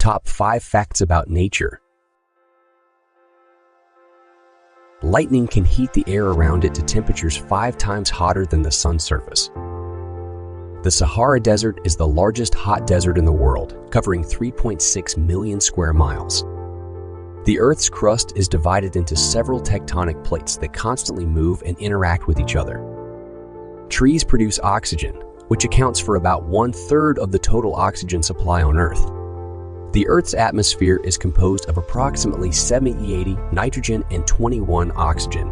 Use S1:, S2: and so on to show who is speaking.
S1: Top 5 facts about nature. Lightning can heat the air around it to temperatures 5 times hotter than the sun's surface. The Sahara Desert is the largest hot desert in the world, covering 3.6 million square miles. The Earth's crust is divided into several tectonic plates that constantly move and interact with each other. Trees produce oxygen, which accounts for about 1/3 of the total oxygen supply on Earth. The Earth's atmosphere is composed of approximately 70-80 nitrogen and 21 oxygen.